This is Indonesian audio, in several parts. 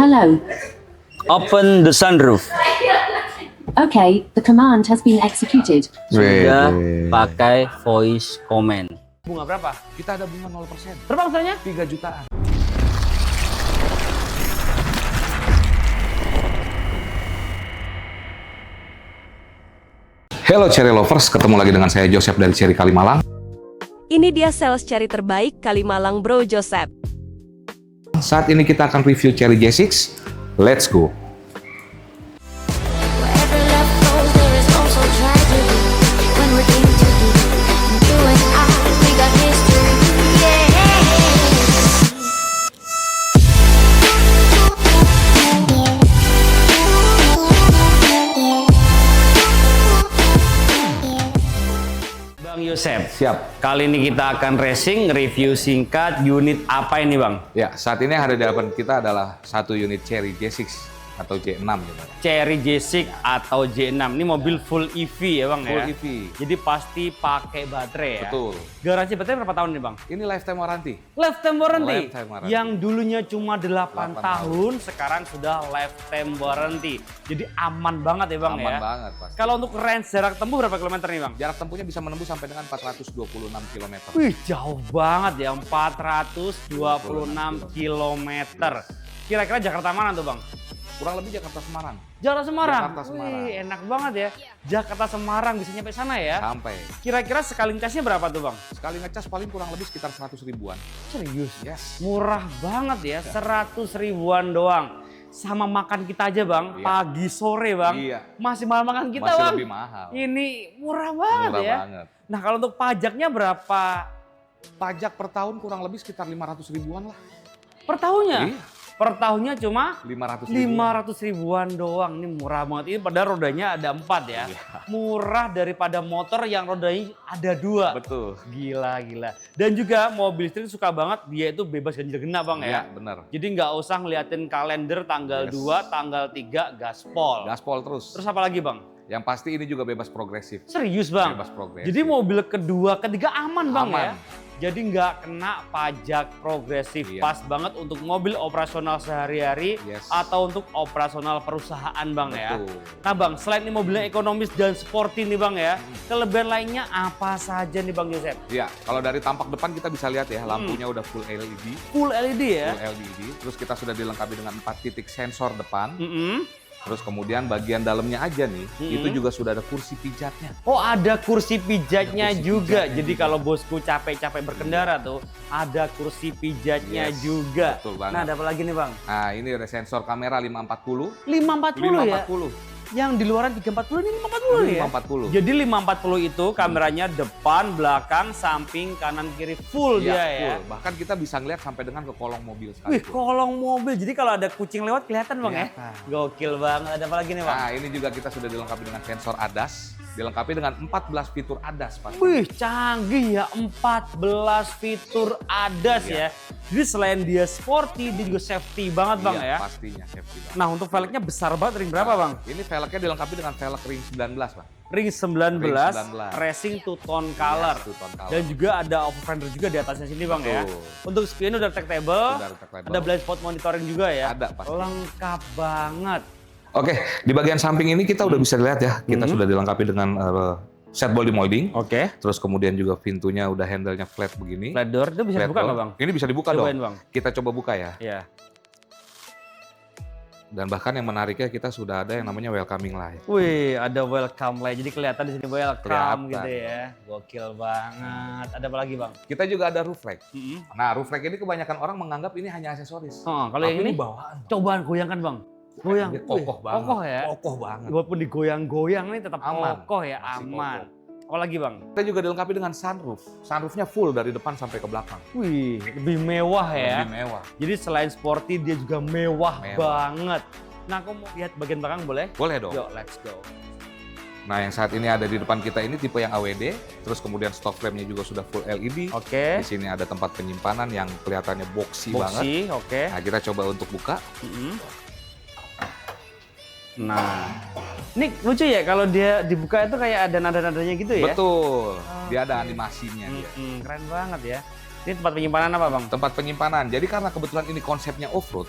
Hello. Open the sunroof. Okay, the command has been executed. Sudah pakai voice command. Bunga berapa? Kita ada bunga 0%. Berapa maksudnya? 3 jutaan. Hello Cherry Lovers, ketemu lagi dengan saya Joseph dari Cherry Kalimalang. Ini dia sales cherry terbaik Kalimalang Bro Joseph. Saat ini kita akan review Cherry J6. Let's go. Wherever love goes, there is also tragedy. When we're in too deep, and you and I, we got history. Yeah. Bang Yosep, Siap. kali ini kita akan racing review singkat unit apa ini Bang? Ya, saat ini yang ada di hadapan kita adalah satu unit Cherry J6 atau J6 gitu. Cherry J6 atau J6. Ini mobil full EV ya Bang Full ya? EV. Jadi pasti pakai baterai ya? Betul. Garansi baterai berapa tahun nih Bang? Ini lifetime warranty. Lifetime warranty. Lifetime warranty. Yang dulunya cuma 8 8 tahun, sekarang sudah lifetime warranty. Jadi aman banget ya Bang Aman ya? banget pasti. Kalau untuk range jarak tempuh berapa kilometer nih Bang? Jarak tempuhnya bisa menembus sampai dengan 426 km. Wih, jauh banget ya, 426 kilometer. Kira-kira Jakarta mana tuh Bang? Kurang lebih Jakarta Semarang. Jakarta Semarang. Jakarta Semarang. Wih, enak banget ya. Jakarta Semarang bisa nyampe sana ya. Sampai. Kira-kira sekali ngecasnya berapa tuh Bang? Sekali ngecas paling kurang lebih sekitar 100 ribuan. Serius? Yes. Murah banget ya, 100 ribuan doang. Sama makan kita aja Bang, Iya. pagi sore Bang. Iya. Masih mahal makan kita Masih Bang. lebih mahal. Ini murah banget Murah ya. banget. Nah kalau untuk pajaknya berapa Pajak per tahun kurang lebih sekitar 500 ribuan lah. per tahunnya? Iya. Per tahunnya cuma 500 ribuan. 500 ribuan doang. Ini murah banget. Ini padahal rodanya ada 4 ya. Iya. Murah daripada motor yang rodanya ada 2. Betul. Gila. Dan juga mobil listrik suka banget dia itu bebas ganjil genap Bang Iya, ya. benar. Jadi nggak usah ngeliatin kalender tanggal Yes. 2, tanggal 3 gaspol. Gaspol terus. Terus apa lagi Bang? Yang pasti ini juga bebas progresif. Serius Bang? Bebas progresif. Jadi mobil kedua, ketiga aman Bang Aman. ya? Jadi nggak kena pajak progresif. Iya. Pas banget untuk mobil operasional sehari-hari Yes. atau untuk operasional perusahaan Bang ya. Betul. Nah Bang, selain ini mobilnya ekonomis dan sporty nih Bang ya, kelebihan lainnya apa saja nih Bang Yosep? Iya, kalau dari tampak depan kita bisa lihat ya, lampunya udah full LED. Full LED ya? Full LED. Terus kita sudah dilengkapi dengan 4 titik sensor depan. Mm-mm. Terus kemudian bagian dalamnya aja nih, itu juga sudah ada kursi pijatnya. Oh ada kursi pijatnya Ada kursi juga. pijatnya Jadi juga. kalau bosku capek-capek berkendara tuh, ada kursi pijatnya Yes, juga. betul banget. Nah ada apa lagi nih Bang? Nah, ini ada sensor kamera 540. 540 ya? 540. Yang di luaran 340 ini 540 ya? 540. Jadi 540 itu kameranya depan, belakang, samping, kanan, kiri full Iya, dia ya. full. Bahkan kita bisa ngeliat sampai dengan ke kolong mobil Wih, sekalipun. kolong mobil. Jadi kalau ada kucing lewat kelihatan Bang ya? Kelihatan. Gokil banget. Ada apa lagi nih Bang? Nah, ini juga kita sudah dilengkapi dengan sensor ADAS, dilengkapi dengan 14 fitur ADAS pasti. Wih, canggih ya. 14 fitur ADAS ya. Jadi selain dia sporty, dia juga safety banget Bang Iya, ya. pastinya safety banget. Nah, untuk velgnya besar banget. Ring berapa Bang? Ini velgnya dilengkapi dengan velg ring 19, Pak. Ring 19, Ring 19. racing two tone color. Yes, two tone color. Dan juga ada overfender juga di atasnya sini Bang ya. Betul. Untuk screen udah detectable. Sudah detectable. Ada blind spot monitoring juga ya. Ada, pasti. Lengkap banget. Oke, di bagian samping ini kita udah bisa lihat ya, kita sudah dilengkapi dengan set body molding. Oke. Terus kemudian juga pintunya udah handle-nya flat begini. Flat door itu bisa Flat dibuka door. nggak Bang? Ini bisa dibuka Cobain, dong. Bang. Kita coba buka ya. Iya. Dan bahkan yang menariknya kita sudah ada yang namanya welcoming light. Wih, ada welcome light. Jadi kelihatan di sini welcome Kelihatan. gitu ya. Gokil banget. Ada apa lagi Bang? Kita juga ada roof rack. Mm-mm. Nah, roof rack ini kebanyakan orang menganggap ini hanya aksesoris. Oh, kalau Tapi yang ini bawaan. cobaan goyangkan Bang. Goyang. Dia kokoh Wih, banget. Kokoh ya. Kokoh banget. Walaupun digoyang-goyang ini tetap Aman. kokoh ya, Masih aman. kokoh. Apa lagi Bang? Kita juga dilengkapi dengan sunroof. Sunroofnya full dari depan sampai ke belakang. Wih, lebih mewah ya. Lebih mewah. Jadi selain sporty dia juga mewah Mewah. banget. Nah, aku mau lihat bagian belakang boleh? Boleh dong. Yuk, let's go. Nah, yang saat ini ada di depan kita ini tipe yang AWD. Terus kemudian stock frame-nya juga sudah full LED. Oke. Di sini ada tempat penyimpanan yang kelihatannya boxy banget. Boxy, oke. Nah, kita coba untuk buka. Mm-mm. Nah, ini lucu ya kalau dia dibuka itu kayak ada nada-nadanya gitu ya? Betul. Dia ada animasinya dia. Keren banget ya. Ini tempat penyimpanan apa Bang? Tempat penyimpanan. Jadi karena kebetulan ini konsepnya off-road,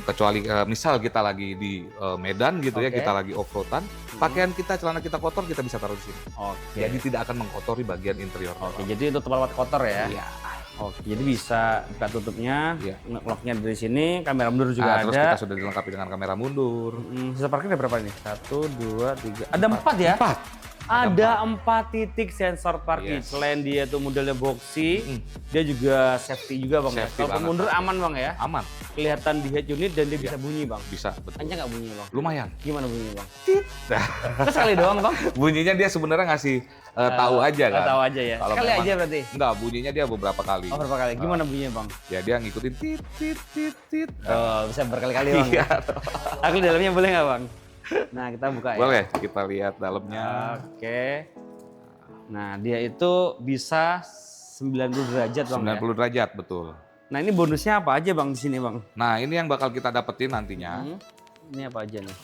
kecuali misal kita lagi di Medan gitu ya, Oke. kita lagi off-roadan, pakaian kita, celana kita kotor, kita bisa taruh di sini. Oke. Jadi tidak akan mengkotori bagian interior. Oke, jadi itu tempat kotor ya? Iya. Oke, jadi bisa buka tutupnya, Iya. locknya dari sini, kamera mundur juga Terus ada. kita sudah dilengkapi dengan kamera mundur. Sisa parkir ada berapa nih? 1, 2, 3. Ada 4 ya? 4. Ada 4 titik sensor parkir. Yes. Selain dia tuh modelnya boxy, dia juga safety juga Bang. Ya? Safety Kalau banget. mundur aman Bang ya? Aman. Kelihatan di head unit dan dia bisa bunyi Bang. Bisa, betul. Kencang nggak bunyinya Bang? Lumayan. Gimana bunyinya Bang? Sekali doang Bang? Bunyinya dia sebenarnya ngasih tahu aja kan. Tahu aja ya? Kalau Sekali memang- aja berarti? Enggak, bunyinya dia beberapa kali. Oh berapa kali? Gimana bunyinya Bang? Ya dia ngikutin tit tit tit tit. Oh bisa berkali-kali Bang? Iya. Aku di dalamnya boleh nggak Bang? Nah kita buka ya. Boleh, kita lihat dalamnya. Oke. Nah dia itu bisa 90 derajat Bang 90 derajat, betul. ya? Nah ini bonusnya apa aja Bang di sini Bang? Nah, ini yang bakal kita dapetin nantinya. Ini apa aja nih?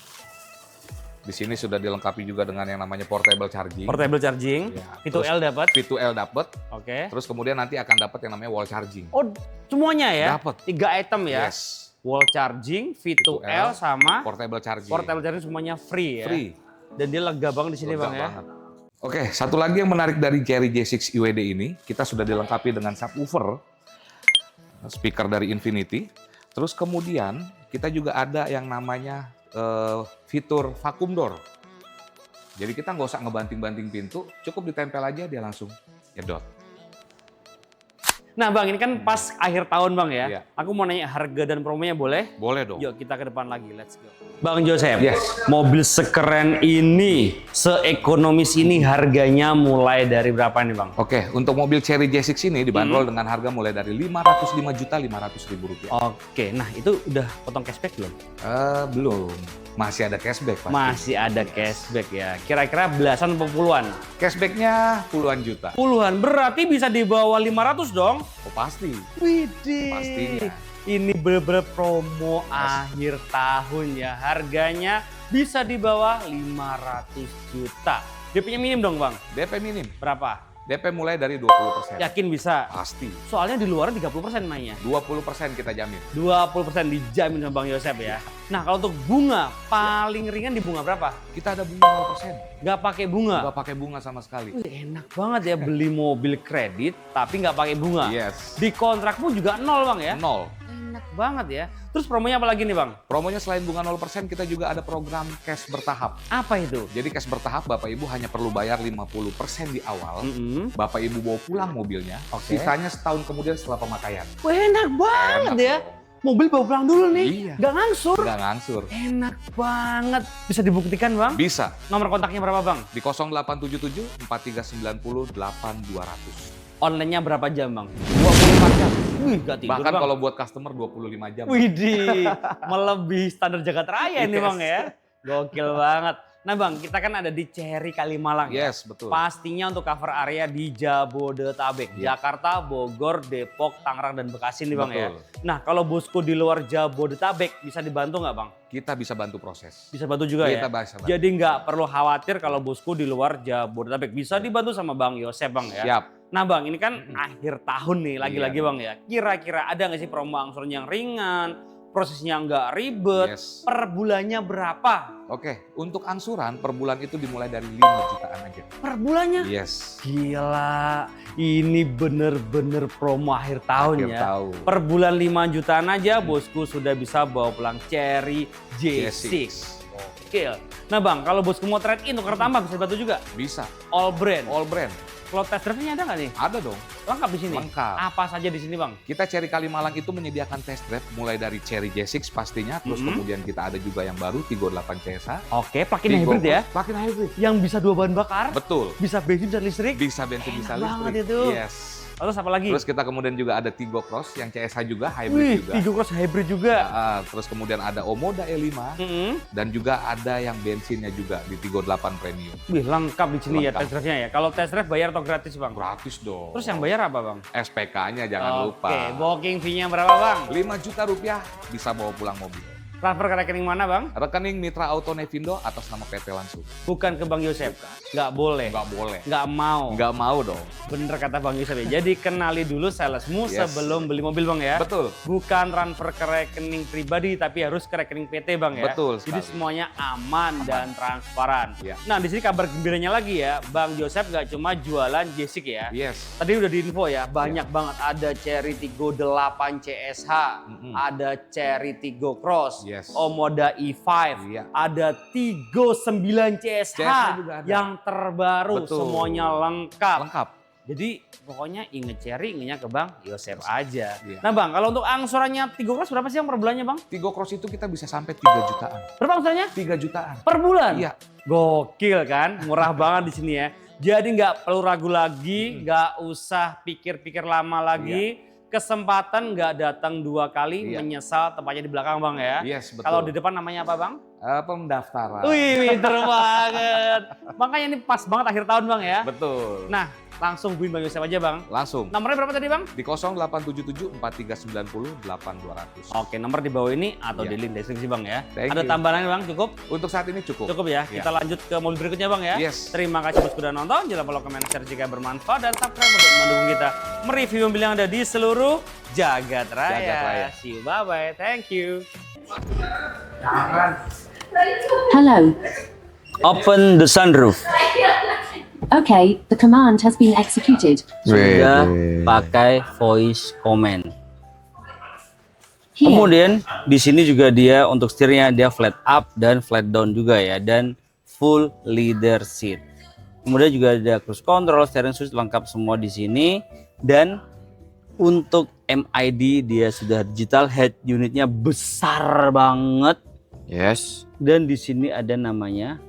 Di sini sudah dilengkapi juga dengan yang namanya portable charging. Portable charging, Ya, V2L dapat. V2L dapat. Oke. Terus kemudian nanti akan dapat yang namanya wall charging. Oh semuanya ya? Dapat. 3 item ya? Yes. Wall charging, V2L sama Portable charging. portable charging semuanya free ya? Free. Dan dia lega banget di sini Lega Bang ya? banget. Oke, satu lagi yang menarik dari Cherry J6 IWD ini, kita sudah dilengkapi dengan subwoofer, speaker dari Infinity. Terus kemudian kita juga ada yang namanya fitur vacuum door. Jadi kita nggak usah ngebanting-banting pintu, cukup ditempel aja dia langsung nyedot. Nah Bang ini kan pas akhir tahun Bang ya? Iya. Aku mau nanya harga dan promonya boleh? Boleh dong. Yuk kita ke depan lagi, let's go. Bang Joseph, Yes. mobil sekeren ini, seekonomis ini harganya mulai dari berapa nih Bang? Oke, untuk mobil Cherry J6 ini dibanderol dengan harga mulai dari Rp505.500.000. Oke, nah itu udah potong cashback belum? Belum, masih ada cashback pasti. Masih ada cashback ya, kira-kira belasan atau puluhan? Cashbacknya puluhan juta. Puluhan, berarti bisa di bawah 500 dong? Oh pasti. Widih. Pastinya. Ini bener-bener promo akhir tahun ya. Harganya bisa di bawah 500 juta. DP-nya minim dong Bang? DP minim. Berapa? DP mulai dari 20%. Yakin bisa? Pasti. Soalnya di luar 30% mainnya. 20% kita jamin. 20% dijamin sama Bang Yosep ya. Nah kalau untuk bunga, paling ringan di bunga berapa? Kita ada bunga 0%. Nggak pakai bunga? Nggak pakai bunga sama sekali. Wih, enak banget ya beli mobil kredit tapi nggak pakai bunga. Yes. Di kontrak pun juga nol Bang ya? Nol. Enak banget ya. Terus promonya apa lagi nih Bang? Promonya selain bunga 0%, kita juga ada program cash bertahap. Apa itu? Jadi cash bertahap Bapak Ibu hanya perlu bayar 50% di awal. Bapak Ibu bawa pulang mobilnya, Oke. sisanya setahun kemudian setelah pemakaian. Wah enak banget Enak ya. Mobil bawa pulang dulu nih, Iya. nggak ngangsur. Nggak ngangsur. Enak banget. Bisa dibuktikan Bang? Bisa Nomor kontaknya berapa Bang? di 0877 4390 8200. Online-nya berapa jam Bang? 24 jam. Wih gak tidur Bahkan Bang. kalau buat customer 25 jam. Widih, melebihi standar Jagat Raya ini Yes. Bang ya. Gokil banget. Nah Bang, kita kan ada di Cherry Kalimalang ya. Yes, betul. Pastinya untuk cover area di Jabodetabek. Iya. Jakarta, Bogor, Depok, Tangerang, dan Bekasi nih Bang ya. Betul. Nah kalau bosku di luar Jabodetabek bisa dibantu nggak Bang? Kita bisa bantu proses. Bisa bantu juga ya? Kita bisa bantu. Jadi nggak perlu khawatir kalau bosku di luar Jabodetabek. Bisa dibantu sama Bang Yosep Bang ya. Siap. Nah Bang, ini kan akhir tahun nih lagi-lagi Iya. Bang ya. Kira-kira ada nggak sih promo angsuran yang ringan, prosesnya nggak ribet, Yes. per bulannya berapa? Oke, untuk angsuran per bulan itu dimulai dari 5 jutaan aja. Per bulannya? Yes. Gila, ini bener-bener promo akhir tahun Akhir ya. tahun. Per bulan 5 jutaan aja bosku sudah bisa bawa pulang Cherry J6. Gokil. Nah Bang, kalau bosku mau trade in tukar tambah bisa dibantu juga? Bisa. All brand. All brand. Kalau test drive-nya ada nggak nih? Ada dong. Lengkap di sini? Lengkap. Apa saja di sini Bang? Kita Cherry Kalimalang itu menyediakan test drive mulai dari Cherry J6 pastinya, terus kemudian kita ada juga yang baru Tigo 8 CSA. Oke, plug-in hybrid ya? Plug-in hybrid. Yang bisa 2 bahan bakar, Betul. bisa bensin bisa listrik. Bisa bensin, bisa Enak listrik. banget itu. Yes. Terus apa lagi? Terus kita kemudian juga ada Tigo Cross yang CSA juga, hybrid Wih, juga. Tigo Cross hybrid juga. Terus kemudian ada Omoda E5 dan juga ada yang bensinnya juga di Tigo 8 Premium. Wih, lengkap di sini ya Lengkap. test drive-nya ya. Kalau test drive bayar atau gratis Bang? Gratis dong. Terus yang bayar apa Bang? SPK-nya jangan lupa. Oke, booking fee-nya berapa Bang? 5 juta rupiah bisa bawa pulang mobil. Transfer ke rekening mana Bang? Rekening Mitra Auto Nevindo atas nama PT langsung. Bukan ke Bang Yosep. Nggak boleh. Nggak boleh. Nggak mau. Nggak mau dong. Bener kata Bang Yosep ya. Jadi kenali dulu salesmu Yes. sebelum beli mobil Bang ya. Betul. Bukan transfer ke rekening pribadi tapi harus ke rekening PT Bang ya. Betul Jadi sekali. semuanya aman dan transparan. Ya. Nah di sini kabar gembiranya lagi ya. Bang Yosep nggak cuma jualan J6 ya. Yes. Tadi udah diinfo ya, banyak banget. Ada Cherry Tiggo 8 CSH, ada Cherry Tiggo Cross, Yes. Omoda E5, Iya. ada Tiggo 9 CSH CSH juga ada. yang terbaru, Betul. semuanya lengkap. Lengkap. Jadi pokoknya inget Cherry, ingetnya ke Bang Yosep aja. Iya. Nah Bang, kalau untuk angsurannya Tiggo Cross berapa sih yang per bulannya Bang? Tigo Cross itu kita bisa sampai 3 jutaan. Berapa angsurannya? 3 jutaan. Per bulan? Iya. Gokil kan, murah banget di sini ya. Jadi nggak perlu ragu lagi, nggak usah pikir-pikir lama lagi. Kesempatan nggak datang 2 kali, Iya. menyesal tempatnya di belakang Bang ya. Yes, betul. Kalau di depan namanya apa Bang? Pendaftaran. Wih, pinter banget. Makanya ini pas banget akhir tahun Bang ya. Betul. Nah, langsung hubungin Bang Yosep aja Bang. Langsung. Nomornya berapa tadi Bang? Di 0877 4390 8200. Oke, nomor di bawah ini atau Iya. di link deskripsi Bang ya. Thank Ada you. tambahan Bang, cukup? Untuk saat ini cukup. Cukup ya. Iya. Kita lanjut ke mobil berikutnya Bang ya. Yes. Terima kasih bos sudah nonton. Jangan lupa komen, share jika bermanfaat dan subscribe untuk mendukung kita mereview mobil yang ada di seluruh Jagat Raya. Jagat Raya. See you, bye bye. Thank you. Hello. Open the sunroof. Okay, the command has been executed. Sudah pakai voice command. Here. Kemudian di sini juga dia untuk setirnya dia flat up dan flat down juga ya, dan full leather seat. Kemudian juga ada cruise control, steering switch lengkap semua di sini, dan untuk MID dia sudah digital, head unitnya besar banget. Yes. Dan di sini ada namanya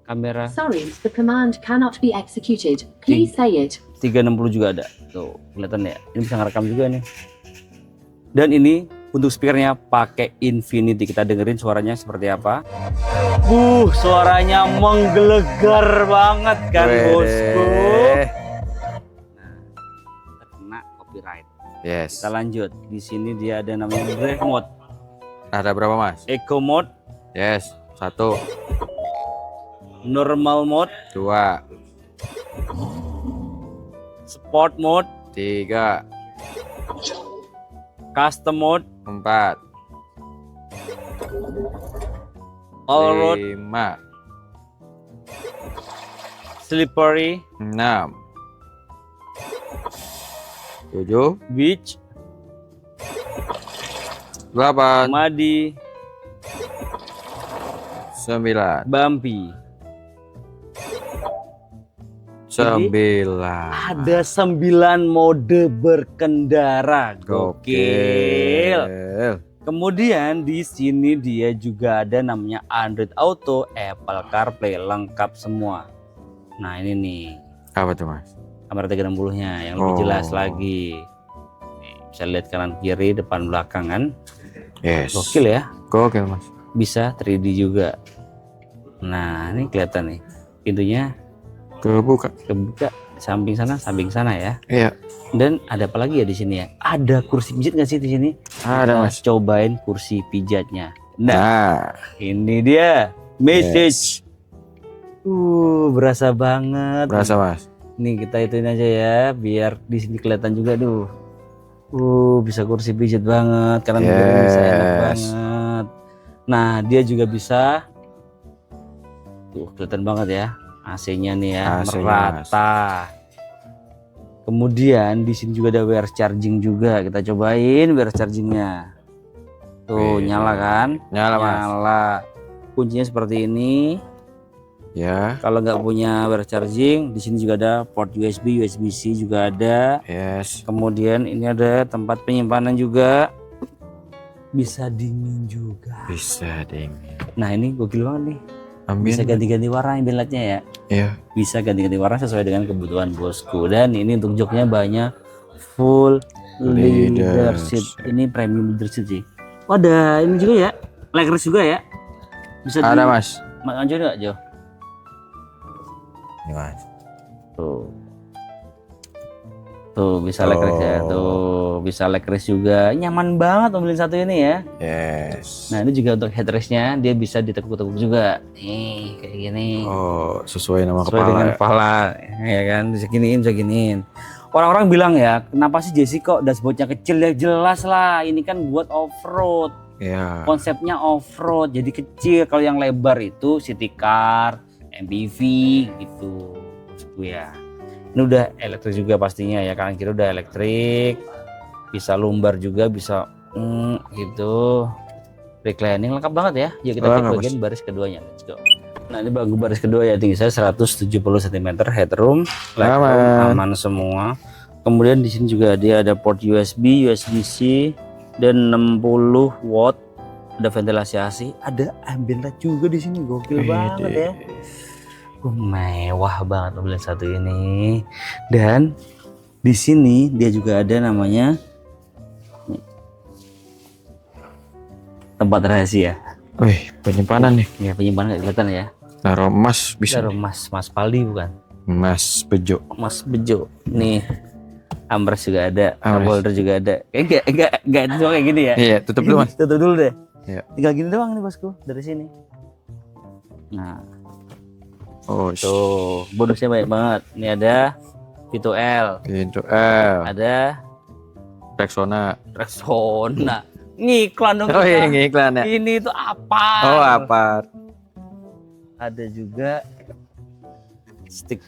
kamera Sorry, the command cannot be executed. Please say it. 360 juga ada. Tuh, kelihatan ya. Ini bisa ngerekam juga nih. Dan ini untuk speakernya pakai Infinity. Kita dengerin suaranya seperti apa. Suaranya menggelegar banget kan, bosku. Nah, kena copyright. Yes. Kita lanjut. Di sini dia ada namanya brake mode, Ada berapa mas? eco mode, Yes. 1, normal mode, 2, sport mode, 3, custom mode, 4, all road, 5, slippery, 6, 7, beach, 8, muddy, 9, bumpy. 9. Ada 9 mode berkendara. Gokil. Kemudian di sini dia juga ada namanya Android Auto, Apple CarPlay, lengkap semua. Nah ini nih Apa tuh mas? kamera 360-nya yang lebih jelas lagi. Nih, bisa lihat kanan kiri, depan belakang kan. Yes. Gokil ya. Gokil mas. Bisa 3D juga. Nah ini kelihatan nih pintunya Kebuka. kebuka, samping sana ya. Iya. Dan ada apa lagi ya di sini ya? Ada kursi pijat nggak sih di sini? Ada Kita mas. cobain kursi pijatnya. Nah, Nah. ini dia message. Berasa banget. Berasa mas. Nih kita ituin aja ya, biar di sini kelihatan juga tuh. Bisa kursi pijat banget, karena bisa enak Yes. banget. Nah, dia juga bisa. Tuh kelihatan banget ya. AC-nya nih ya, AC-nya, merata. Kemudian di sini juga ada wireless charging juga. Kita cobain wireless chargingnya. Tuh Wih. nyala kan? Nyala mas. Nyala. Kuncinya seperti ini. Ya. Kalau nggak punya wireless charging, di sini juga ada port USB, USB-C juga ada. Yes. Kemudian ini ada tempat penyimpanan juga. Bisa dingin juga. Bisa ding. Nah ini gokil banget nih. Amin. Bisa ganti-ganti warna inletnya ya. Iya. Bisa ganti-ganti warna sesuai dengan kebutuhan bosku. Dan ini untuk joknya banyak full leather seat. Ini premium leather seat sih. Oh, ada ini juga ya, leggings juga ya. Bisa Ada mas. Maju nggak Jo? Ini mas. Tuh. Tuh bisa leg race ya, tuh bisa leg race juga. Nyaman banget mobil satu ini ya. Yes. Nah ini juga untuk headrest-nya dia bisa ditekuk-tekuk juga. Nih kayak gini. Oh, sesuai nama Sesuai kepala. dengan Ya? kepala, ya kan bisa giniin, bisa giniin. Orang-orang bilang ya, kenapa sih JC kok dashboardnya kecil? Ya jelas lah, ini kan buat off-road. Ya. Konsepnya off-road, jadi kecil. Kalau yang lebar itu city car, MPV gitu. Maksudku ya. Ini udah elektrik juga pastinya ya, kanan kiri udah elektrik. Bisa lumbar juga, bisa gitu. Reclining lengkap banget ya. Yuk kita cek Lengkap, bagian baris keduanya. Let's go. Nah ini baris kedua ya, tinggi saya 170 cm, headroom, legroom aman semua. Kemudian di sini juga dia ada port USB, USB-C dan 60 watt. Ada ventilasi AC, ada ambient light juga di sini, gokil banget ya. Mewah banget mobil satu ini. Dan di sini dia juga ada namanya tempat rahasia. Wih, penyimpanan nih. Ya penyimpanan nggak kelihatan ya. Naruh emas bisa. Taruh Mas Paldi bukan? Mas Bejo. Mas Bejo. Nih armrest juga ada, Armrest. holder juga ada. Enggak itu doang kayak gini ya. Iya, tutup dulu Mas. Tutup dulu deh. Iya. Tinggal gini doang nih bosku dari sini. Nah, Oh, tuh bonusnya banyak banget. Ini ada pintu L, pintu L. ada Rexona. Rexona. Ngiklan dong Oh iya, kita. iklan ya. Ini tuh apa? Oh, apa? Ada juga stick.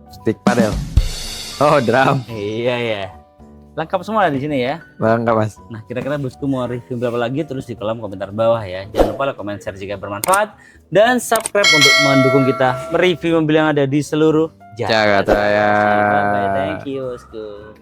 Stick padel. Oh, drum. Iya ya. Lengkap semua di sini ya. Lengkap Mas. Nah, kira-kira bosku mau review berapa lagi tulis di kolom komentar bawah ya. Jangan lupa like, komen, share jika bermanfaat dan subscribe untuk mendukung kita mereview mobil yang ada di seluruh Jakarta ya. Bye, thank you bosku.